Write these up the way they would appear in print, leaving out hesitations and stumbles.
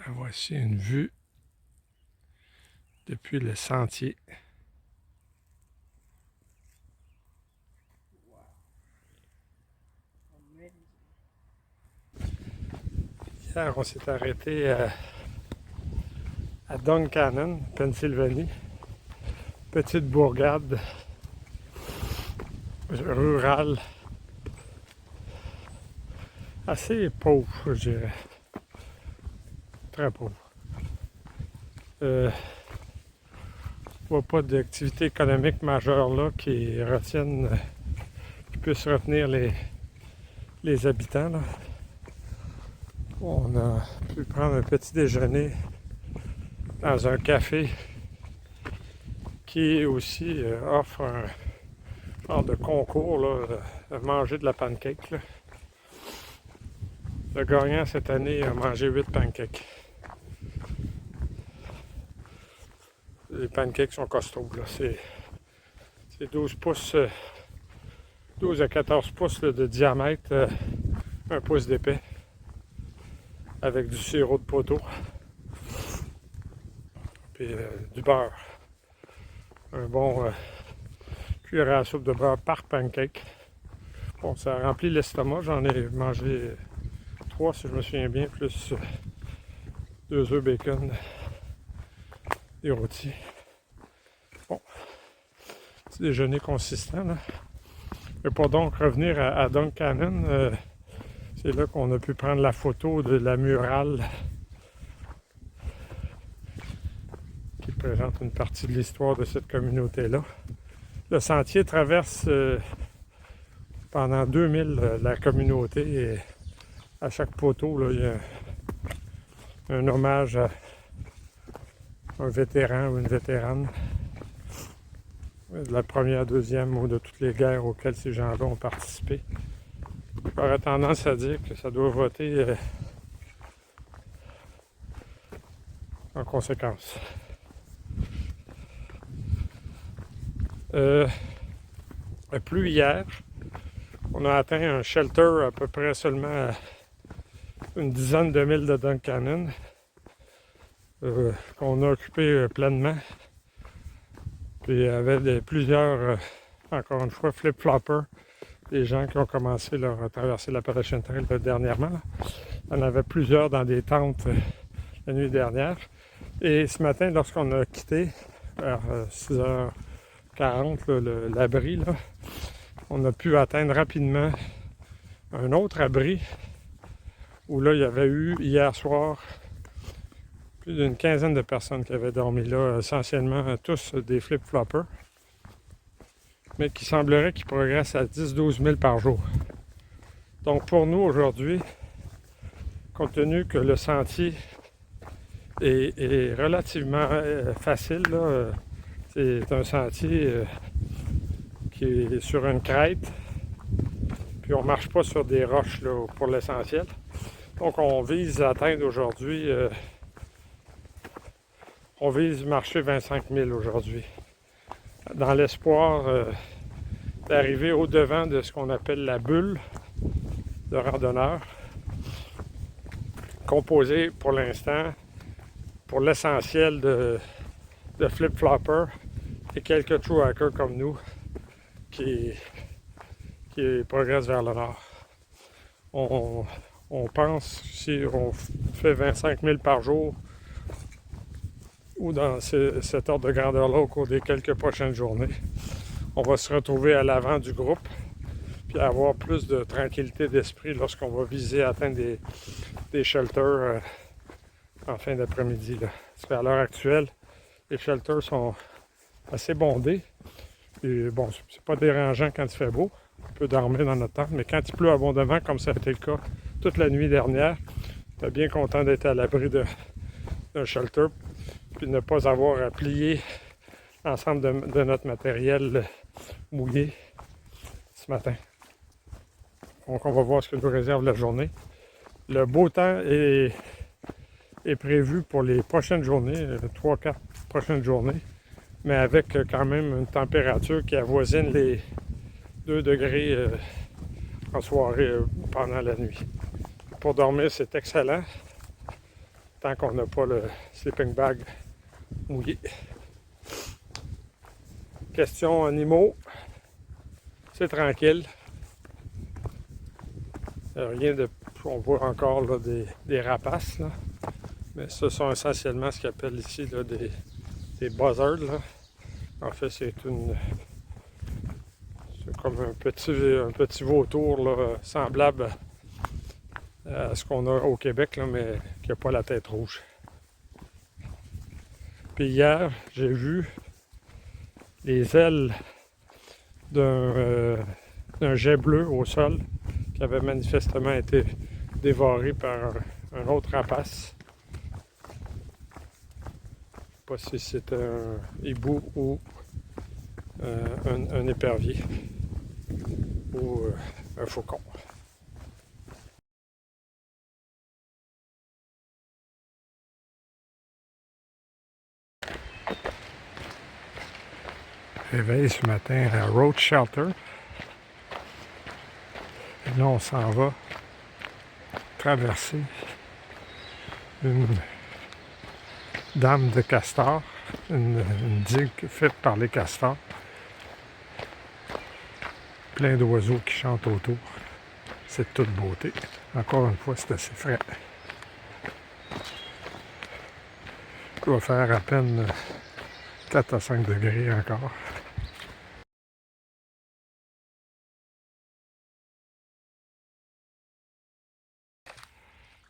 Voici une vue depuis le sentier. Hier, on s'est arrêté à Duncannon, Pennsylvanie. Petite bourgade rurale, assez pauvre, je dirais. Très pauvre. Je vois pas d'activité économique majeure là qui retienne, qui puisse retenir les habitants. Là. On a pu prendre un petit déjeuner dans un café qui aussi offre un genre de concours là, de manger de la pancake. Là. Le gagnant cette année a mangé 8 pancakes. Les pancakes sont costauds. Là. C'est 12 pouces, 12 à 14 pouces là, de diamètre, 1 pouce d'épais, avec du sirop de poteau, puis du beurre. Un bon cuillère à soupe de beurre par pancake. Bon, ça remplit l'estomac. J'en ai mangé 3 si je me souviens bien, plus 2 œufs bacon, des rôtis. Bon, petit déjeuner consistant. Là. Et pour donc revenir à Duncannon, c'est là qu'on a pu prendre la photo de la murale qui présente une partie de l'histoire de cette communauté-là. Le sentier traverse pendant 2000 la communauté et à chaque poteau, là, il y a un hommage à un vétéran ou une vétérane de la première, deuxième ou de toutes les guerres auxquelles ces gens-là ont participé. J'aurais tendance à dire que ça doit voter en conséquence. Il a plu hier. On a atteint un shelter à peu près seulement à une dizaine de milles de Duncannon, qu'on a occupé pleinement. Puis il y avait plusieurs, encore une fois, flip-floppers, des gens qui ont commencé leur traverser l'Appalachian Trail dernièrement. Là. Il y en avait plusieurs dans des tentes la nuit dernière. Et ce matin, lorsqu'on a quitté vers 6h40 l'abri, là, on a pu atteindre rapidement un autre abri où là, il y avait eu hier soir plus d'une quinzaine de personnes qui avaient dormi là, essentiellement tous des flip-floppers, mais qui semblerait qu'ils progressent à 10-12 000 par jour. Donc pour nous aujourd'hui, compte tenu que le sentier est relativement facile, là, c'est un sentier qui est sur une crête, puis on ne marche pas sur des roches là, pour l'essentiel. Donc on vise à atteindre aujourd'hui, on vise marcher 25 000 aujourd'hui, dans l'espoir d'arriver au-devant de ce qu'on appelle la bulle de randonneurs, composée pour l'instant, pour l'essentiel de flip-floppers et quelques true hackers comme nous qui progressent vers le nord. On pense, si on fait 25 000 par jour, ou dans cet ordre de grandeur-là au cours des quelques prochaines journées, on va se retrouver à l'avant du groupe puis avoir plus de tranquillité d'esprit lorsqu'on va viser à atteindre des shelters en fin d'après-midi. Parce qu'à l'heure actuelle, les shelters sont assez bondés. Et bon, c'est pas dérangeant quand il fait beau. On peut dormir dans notre tente, mais quand il pleut abondamment, comme ça a été le cas toute la nuit dernière, on est bien content d'être à l'abri d'un shelter puis de ne pas avoir à plier l'ensemble de notre matériel mouillé ce matin. Donc on va voir ce que nous réserve la journée. Le beau temps est prévu pour les prochaines journées, 3-4 prochaines journées, mais avec quand même une température qui avoisine les 2 degrés en soirée pendant la nuit. Pour dormir, c'est excellent. tant qu'on n'a pas le sleeping bag mouillé. Question animaux, c'est tranquille. Rien de. On voit encore là, des rapaces, là. Mais ce sont essentiellement ce qu'ils appellent ici là, des buzzards. Là. En fait, c'est comme un petit vautour là, semblable à ce qu'on a au Québec, là, mais qui n'a pas la tête rouge. Puis hier, j'ai vu les ailes d'un jet bleu au sol qui avait manifestement été dévoré par un autre rapace. Je ne sais pas si c'était un hibou ou un épervier ou un faucon. Réveil ce matin à Road Shelter. Et là, on s'en va traverser une dame de castor, une digue faite par les castors. Plein d'oiseaux qui chantent autour. C'est de toute beauté. Encore une fois, c'est assez frais. Il va faire à peine 4 à 5 degrés encore.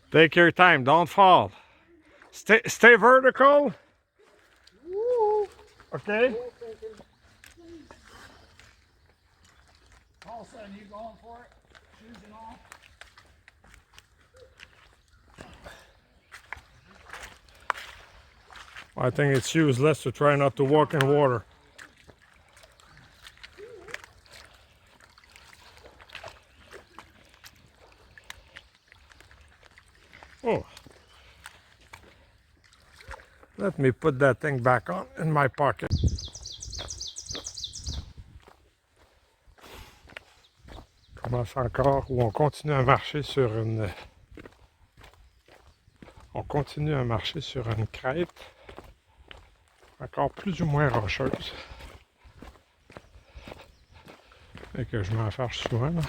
Take your time, don't fall. Stay vertical. Okay? All of a sudden, you going for it? Shoes and all? I think it's useless to try not to walk in water. Oh. Let me put that thing back on in my pocket. On commence encore, ou on continue à marcher sur une... On continue à marcher sur une crête encore plus ou moins rocheuse. Et que je m'en fâche souvent, là,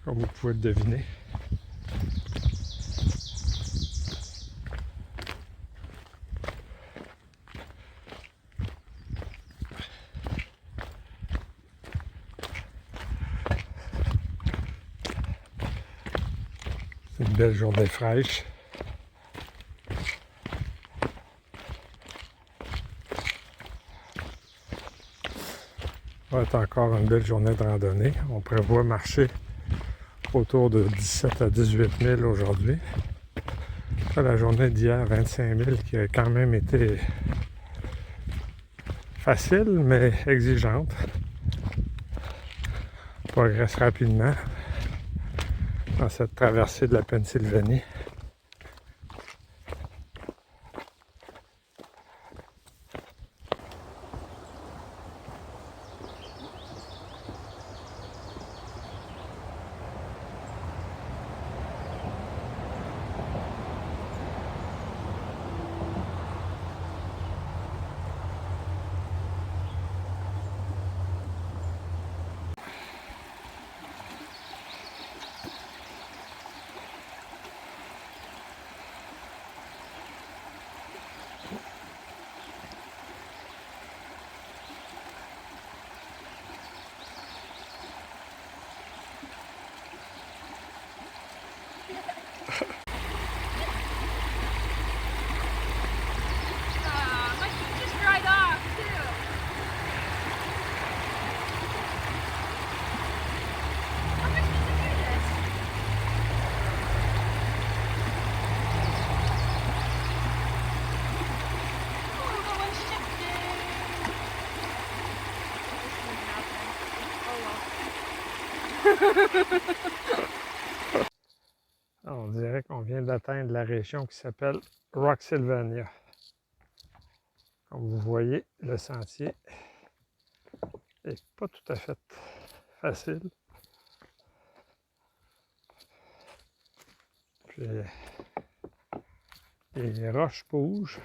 comme vous pouvez le deviner. C'est une belle journée fraîche. Ça va être encore une belle journée de randonnée. On prévoit marcher autour de 17 à 18 000 aujourd'hui. La journée d'hier, 25 000, qui a quand même été facile, mais exigeante. On progresse rapidement dans cette traversée de la Pennsylvanie. My feet just dried off too. How am I supposed to do this? Oh, the one shifted. On dirait qu'on vient d'atteindre la région qui s'appelle Rocksylvania. Comme vous voyez, le sentier n'est pas tout à fait facile. Puis, Les roches bougent.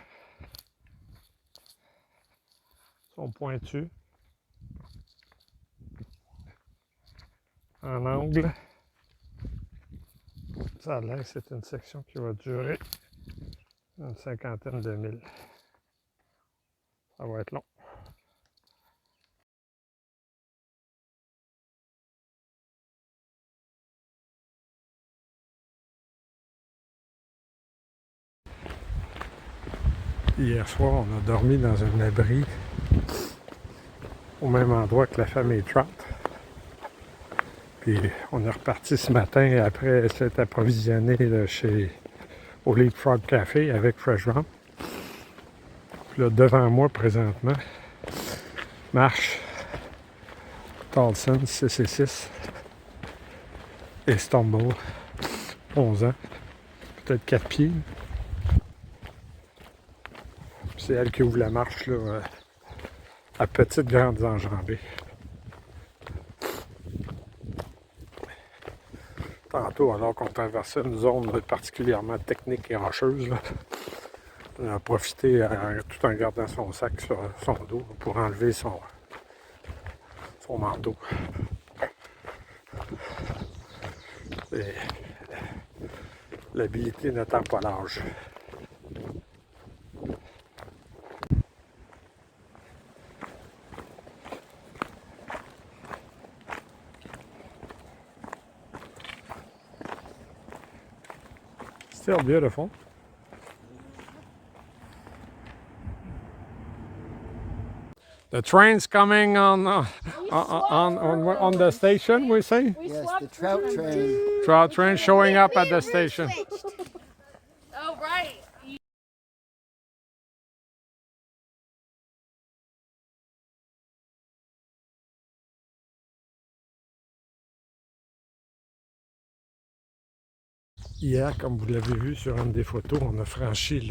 Sont pointues. En angle. Ça a l'air que c'est une section qui va durer une cinquantaine de milles. Ça va être long. Hier soir, on a dormi dans un abri au même endroit que la famille Trout. Puis on est reparti ce matin et après s'être approvisionné au Leapfrog Café avec Fresh Rum. Puis là, devant moi présentement, marche Tolson 6 et 6 et Stumble 11 ans, peut-être 4 pieds. C'est elle qui ouvre la marche là, à petites grandes enjambées. Tantôt, alors qu'on traversait une zone particulièrement technique et rocheuse, là, on a profité tout en gardant son sac sur son dos pour enlever son manteau. Et l'habilité n'attend pas l'âge. Still beautiful. The train's coming on the station, we say? Yes, the trout train. Trout train showing up at the station. Oh, right. Hier, comme vous l'avez vu sur une des photos, on a franchi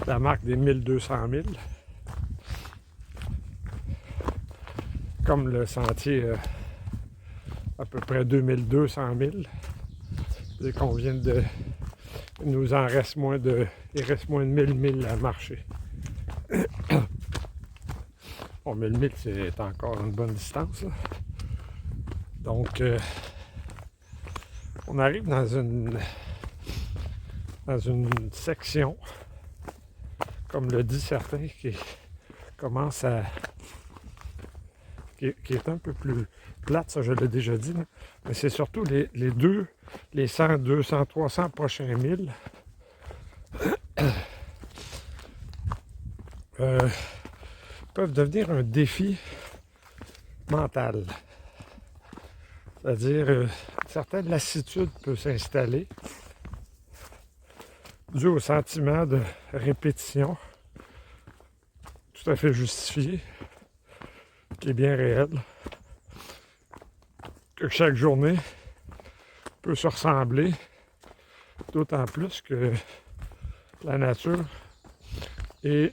la marque des 1200 000. Comme le sentier à peu près 2200 000. Et qu'on vient de... Il nous en reste moins de... Il reste moins de 1000 milles à marcher. Bon, 1000 milles, c'est encore une bonne distance, là. Donc, on arrive dans une section, comme le dit certains, qui commence à... qui est un peu plus plate, ça je l'ai déjà dit, là. Mais c'est surtout les 100, 200, 300 prochains milles peuvent devenir un défi mental. C'est-à-dire, une certaine lassitude peut s'installer dû au sentiment de répétition tout à fait justifié, qui est bien réel, que chaque journée peut se ressembler, d'autant plus que la nature et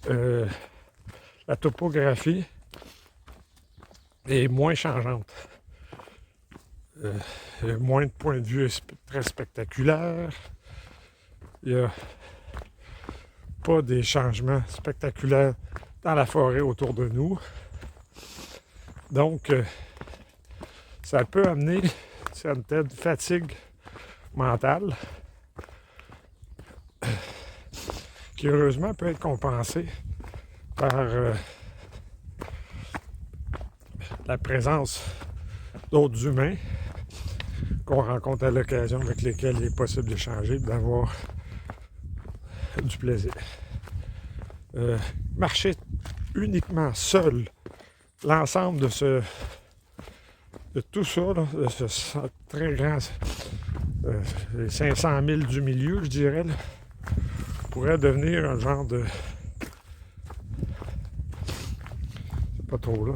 la topographie est moins changeante. Il y a moins de points de vue très spectaculaires. Il n'y a pas des changements spectaculaires dans la forêt autour de nous. Donc, ça peut amener une certaine fatigue mentale qui, heureusement, peut être compensée par la présence d'autres humains qu'on rencontre à l'occasion, avec lesquels il est possible d'échanger, d'avoir du plaisir. Marcher uniquement seul, l'ensemble de tout ça, là, de ce très grand, les 500 000 du milieu, je dirais, là, pourrait devenir un genre de... C'est pas trop là.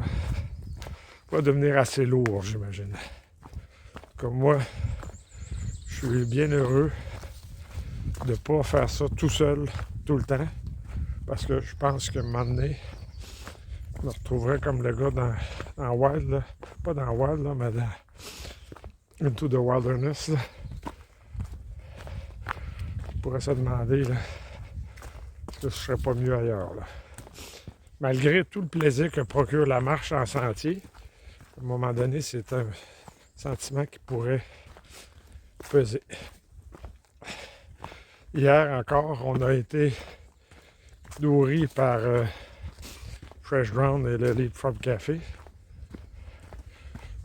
Pourrait devenir assez lourd, j'imagine. Comme moi, je suis bien heureux de ne pas faire ça tout seul, tout le temps, parce que je pense qu'à un moment donné, je me retrouverais comme le gars dans Wild, là. Pas dans Wild, là, mais dans Into the Wilderness, là. pourrait se demander là, si je ne serais pas mieux ailleurs. Là. Malgré tout le plaisir que procure la marche en sentier, à un moment donné, c'est un sentiment qui pourrait peser. Hier encore, on a été nourri par Fresh Ground et le Leapfrog Café.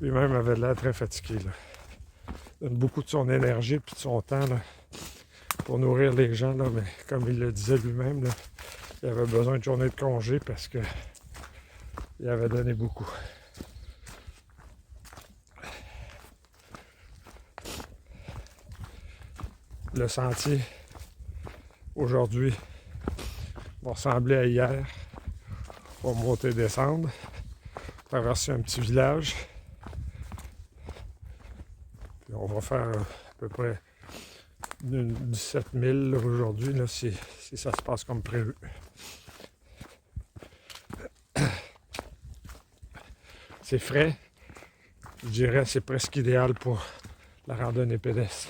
Lui-même avait l'air très fatigué. Là. Il donne beaucoup de son énergie et de son temps là, pour nourrir les gens, là, mais comme il le disait lui-même, là, il avait besoin de journée de congé parce que il avait donné beaucoup. Le sentier, aujourd'hui, va ressembler à hier. On va monter et descendre, traverser un petit village. Puis on va faire à peu près 17 000 aujourd'hui, là, si ça se passe comme prévu. C'est frais. Je dirais que c'est presque idéal pour la randonnée pédestre.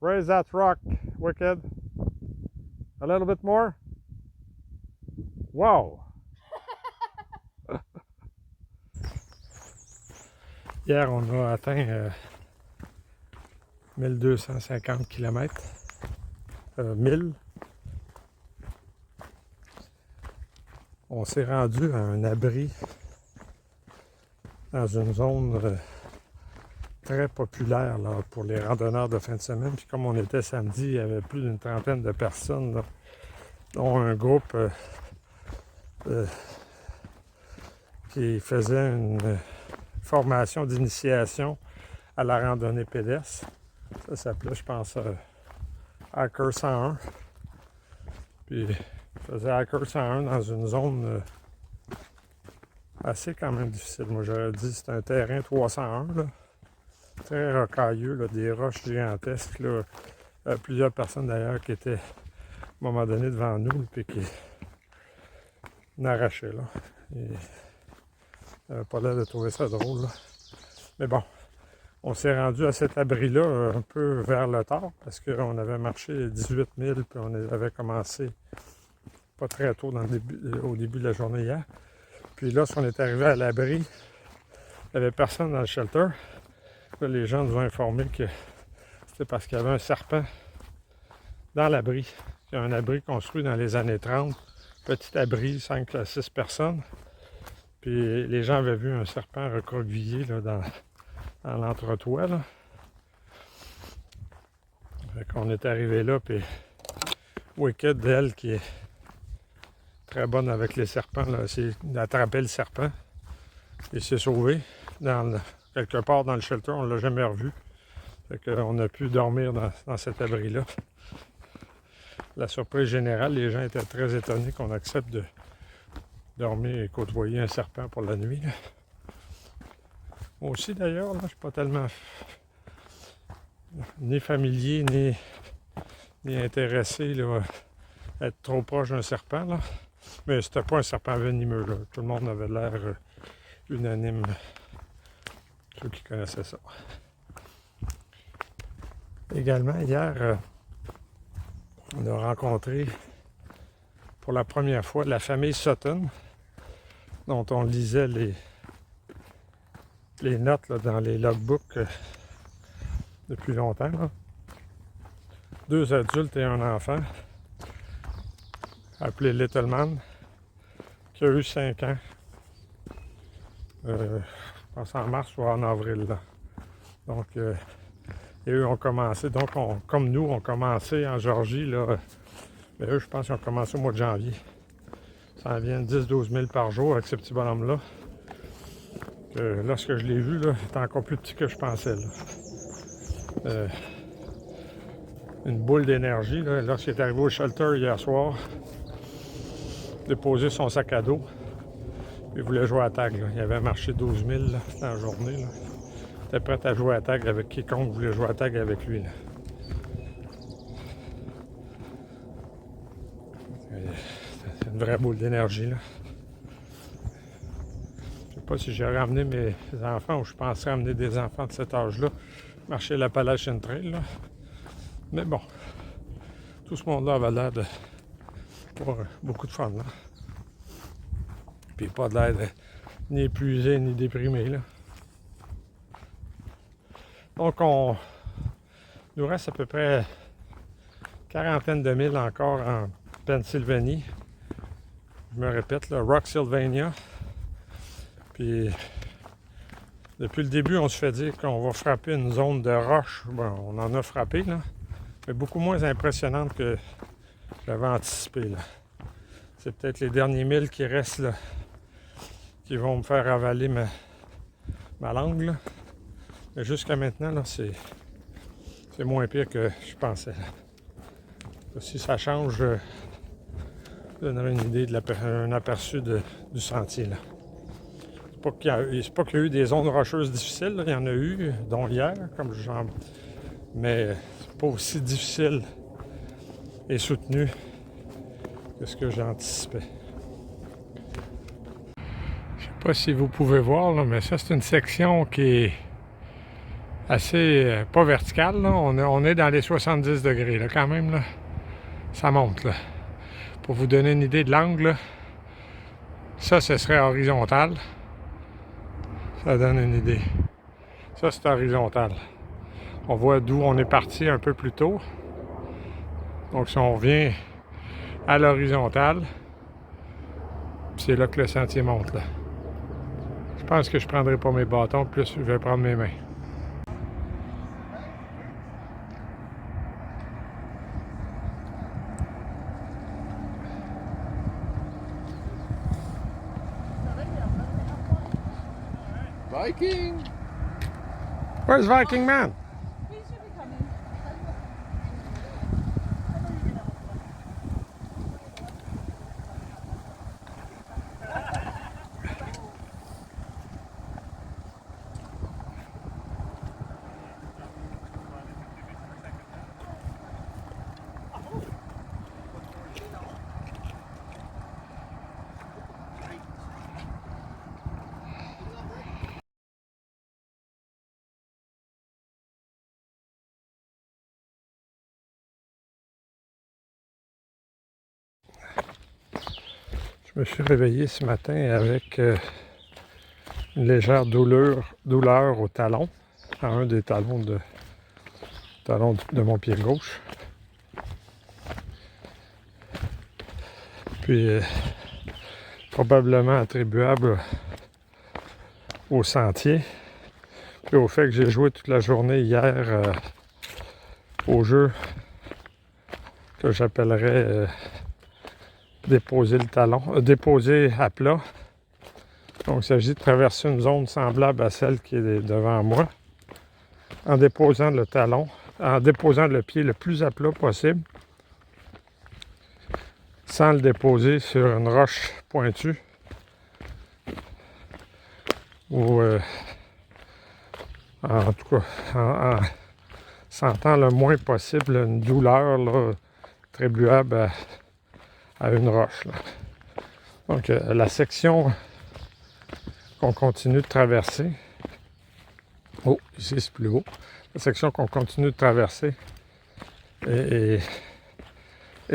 Raise that rock, Wicked. A little bit more. Wow! Hier, on a atteint 1250 km. 1000. On s'est rendu à un abri dans une zone très populaire là, pour les randonneurs de fin de semaine. Puis comme on était samedi, il y avait plus d'une trentaine de personnes, là, dont un groupe qui faisait une formation d'initiation à la randonnée pédestre. Ça s'appelait, je pense, Hacker 101. Puis je faisais Hacker 101 dans une zone assez quand même difficile. Moi j'aurais dit c'est un terrain 301, là, très rocailleux, là, des roches gigantesques. Là, plusieurs personnes d'ailleurs qui étaient à un moment donné devant nous puis qui n'arrachaient là. Et n'avait pas l'air de trouver ça drôle. Là. Mais bon, on s'est rendu à cet abri-là un peu vers le tard parce qu'on avait marché 18 000 puis on avait commencé pas très tôt au début de la journée hier. Puis lorsqu'on est arrivé à l'abri, il n'y avait personne dans le shelter. Là, les gens nous ont informé que c'était parce qu'il y avait un serpent dans l'abri. Il y a un abri construit dans les années 30, petit abri, 5 à 6 personnes. Puis les gens avaient vu un serpent recroquevillé là, dans l'entretoit. Là. Fait qu'on est arrivé là, puis Wicked, elle, qui est très bonne avec les serpents, là, c'est d'attraper le serpent. Il s'est sauvé quelque part dans le shelter, on ne l'a jamais revu. Fait qu'on a pu dormir dans cet abri-là. La surprise générale, les gens étaient très étonnés qu'on accepte de dormir et côtoyer un serpent pour la nuit. Là. Moi aussi d'ailleurs, je ne suis pas tellement ni familier ni intéressé là, à être trop proche d'un serpent. Là. Mais c'était pas un serpent venimeux. Là. Tout le monde avait l'air unanime, ceux qui connaissaient ça. Également, hier, on a rencontré pour la première fois la famille Sutton, dont on lisait les notes là, dans les logbooks depuis longtemps. Là. 2 adultes et un enfant, appelé Little Man, qui a eu 5 ans. Je pense en mars ou en avril. Là. Donc, Et eux ont commencé, donc comme nous, ont commencé en Géorgie, là. Mais eux, je pense qu'ils ont commencé au mois de janvier. Ça en vient 10-12 000 par jour avec ce petit bonhomme-là. Lorsque je l'ai vu, là, il était encore plus petit que je pensais. Là. Une boule d'énergie. Lorsqu'il est arrivé au shelter hier soir, déposer son sac à dos, il voulait jouer à tag. Là. Il avait marché 12 000 là, dans la journée. Là. Il était prêt à jouer à tag avec quiconque voulait jouer à tag avec lui. Là. C'est une vraie boule d'énergie. Là. Je sais pas si j'ai ramené mes enfants ou je pensais amener des enfants de cet âge-là marcher l'Appalachian Trail. Là. Mais bon, tout ce monde-là avait l'air d'avoir beaucoup de fun. Là. Puis pas de l'air ni épuisé ni déprimé. Là. Donc, il nous reste à peu près quarantaine de milles encore en Pennsylvanie. Je me répète, là, Rock-Sylvania. Puis, depuis le début, on se fait dire qu'on va frapper une zone de roche. Bon, on en a frappé, là, mais beaucoup moins impressionnante que j'avais anticipé. Là. C'est peut-être les derniers milles qui restent là, qui vont me faire avaler ma langue. Là. Mais jusqu'à maintenant, là, c'est moins pire que je pensais. Là. Si ça change, je donnerai une idée, un aperçu du sentier. Là. C'est pas qu'il y a eu des zones rocheuses difficiles, là. Il y en a eu, dont hier, comme mais c'est pas aussi difficile et soutenu que ce que j'anticipais. Je sais pas si vous pouvez voir, là, mais ça c'est une section qui est assez, pas verticale, là. On est dans les 70 degrés, là, quand même, là. Ça monte, là. Pour vous donner une idée de l'angle, ça, ce serait horizontal. Ça donne une idée. Ça, c'est horizontal. On voit d'où on est parti un peu plus tôt. Donc, si on revient à l'horizontale, c'est là que le sentier monte, là. Je pense que je ne prendrai pas mes bâtons, plus je vais prendre mes mains. Viking! Where's Viking Man? We should be coming. Je me suis réveillé ce matin avec une légère douleur au talon, à un des talons de mon pied gauche. Puis probablement attribuable au sentier, puis au fait que j'ai joué toute la journée hier au jeu que j'appellerais déposer le talon, déposer à plat. Donc, il s'agit de traverser une zone semblable à celle qui est devant moi en déposant le talon, en déposant le pied le plus à plat possible, sans le déposer sur une roche pointue ou en tout cas en sentant le moins possible une douleur là, attribuable à une roche. Là. Donc, la section qu'on continue de traverser, oh, ici c'est plus haut, la section qu'on continue de traverser est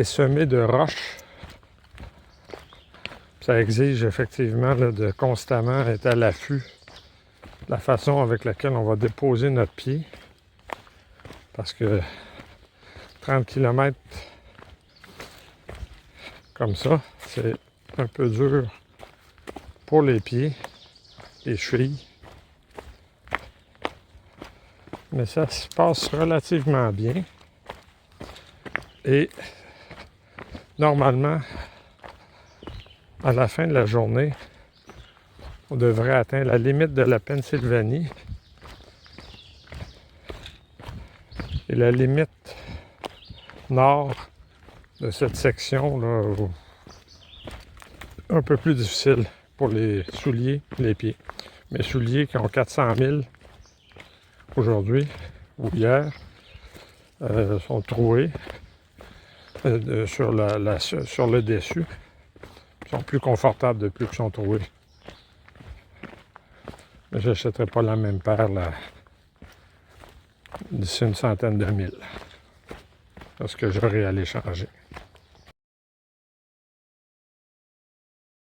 semée de roches. Ça exige effectivement là, de constamment être à l'affût de la façon avec laquelle on va déposer notre pied, parce que 30 km comme ça, c'est un peu dur pour les pieds, les chevilles. Mais ça se passe relativement bien. Et normalement, à la fin de la journée, on devrait atteindre la limite de la Pennsylvanie et la limite nord de cette section-là, un peu plus difficile pour les souliers, les pieds. Mes souliers qui ont 400 000 aujourd'hui ou hier sont troués sur le dessus. Ils sont plus confortables depuis qu'ils sont troués. Mais je n'achèterai pas la même paire d'ici une centaine de mille. Parce que j'aurai à les changer.